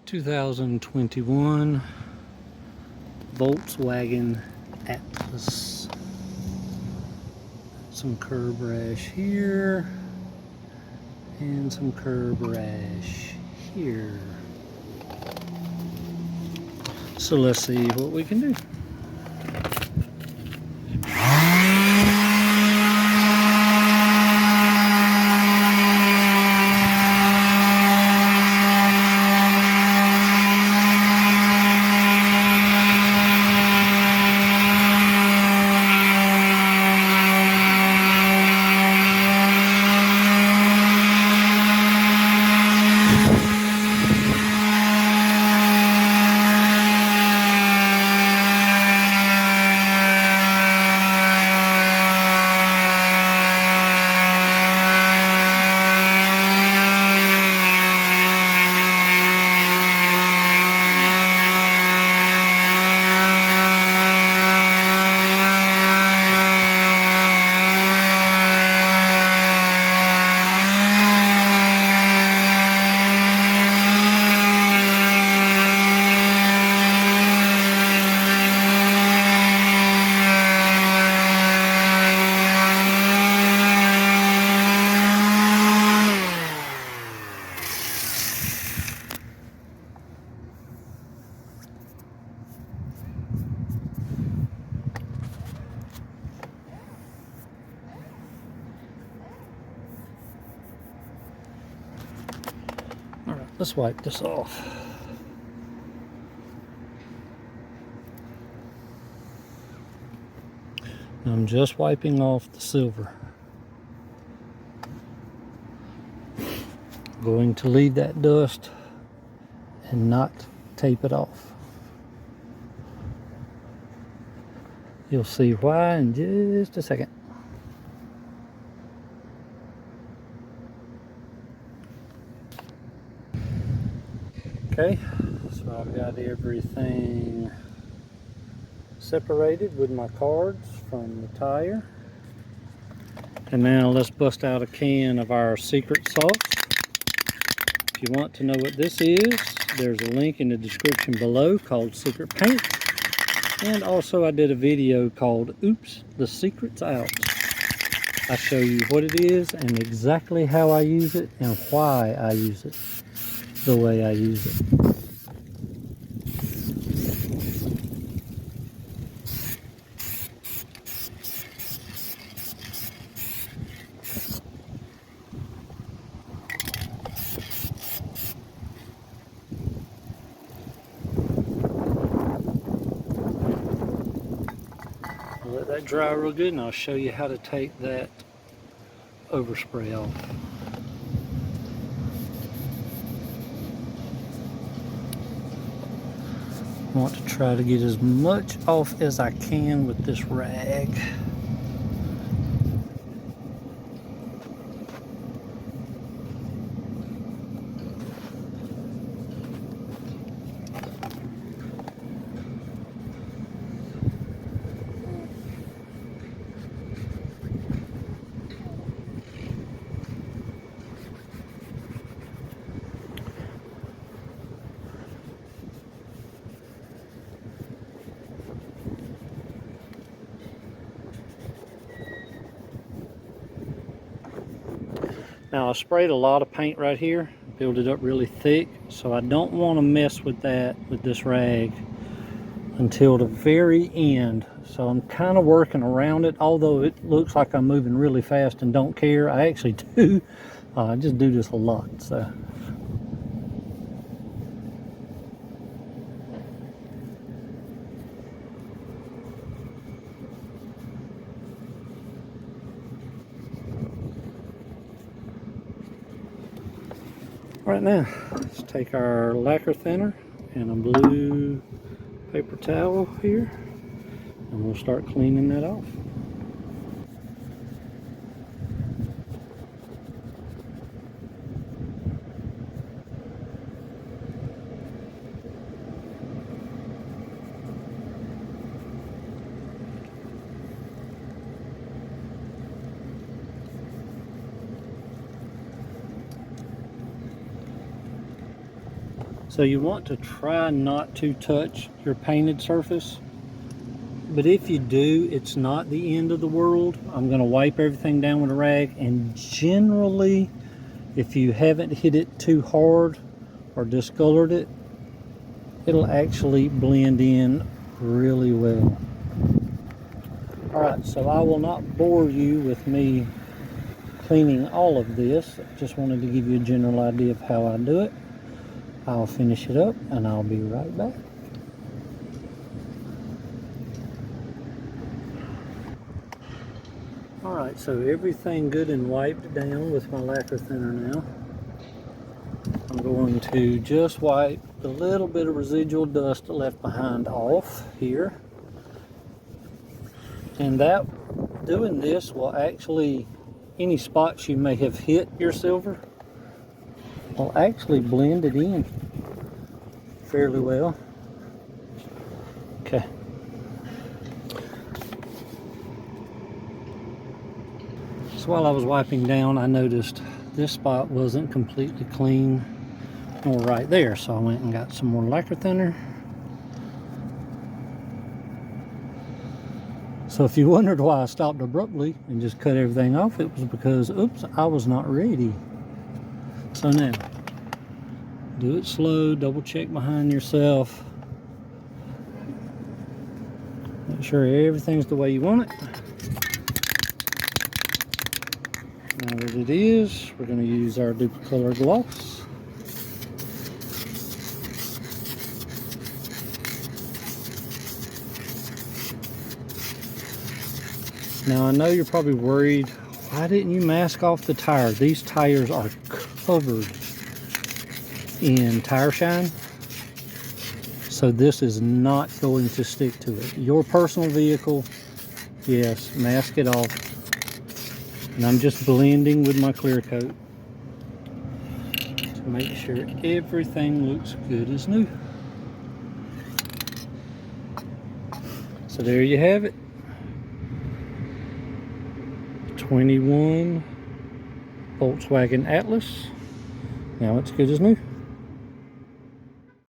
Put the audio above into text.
2021 Voltswagen Atlas. Some curb rash here and some curb rash here. So let's see what we can do. Alright, let's wipe this off. I'm just wiping off the silver. I'm going to leave that dust and not tape it off. You'll see why in just a second. Okay, so I've got everything separated with my cards from the tire. And now let's bust out a can of our secret sauce. If you want to know what this is, there's a link in the description below called Secret Paint. And also I did a video called Oops, the Secret's Out. I show you what it is and exactly how I use it and why I use it the way I use it. I'll let that dry real good and I'll show you how to take that overspray off. I want to try to get as much off as I can with this rag. Now I sprayed a lot of paint right here, built it up really thick, so I don't want to mess with that with this rag until the very end. So I'm kind of working around it, although it looks like I'm moving really fast and don't care. I actually do. I just do this a lot. So. Right now, let's take our lacquer thinner and a blue paper towel here, and we'll start cleaning that off. So you want to try not to touch your painted surface. But if you do, it's not the end of the world. I'm going to wipe everything down with a rag, and generally, if you haven't hit it too hard or discolored it, it'll actually blend in really well. Alright, so I will not bore you with me cleaning all of this. I just wanted to give you a general idea of how I do it. I'll finish it up and I'll be right back. Alright, so everything good and wiped down with my lacquer thinner now. I'm going to just wipe the little bit of residual dust left behind off here. And doing this will actually, any spots you may have hit your silver, will actually blend it in fairly well. Okay. So while I was wiping down, I noticed this spot wasn't completely clean, nor right there, so I went and got some more lacquer thinner. So if you wondered why I stopped abruptly and just cut everything off, it was because, oops, I was not ready. So now, do it slow, double check behind yourself. Make sure everything's the way you want it. Now that it is, we're going to use our Duplicolor gloss. Now I know you're probably worried, why didn't you mask off the tire? These tires are covered in tire shine, so this is not going to stick to it. Your personal vehicle, yes, mask it off. And I'm just blending with my clear coat to make sure everything looks good as new. So there you have it. 21 Voltswagen Atlas. Now it's good as new.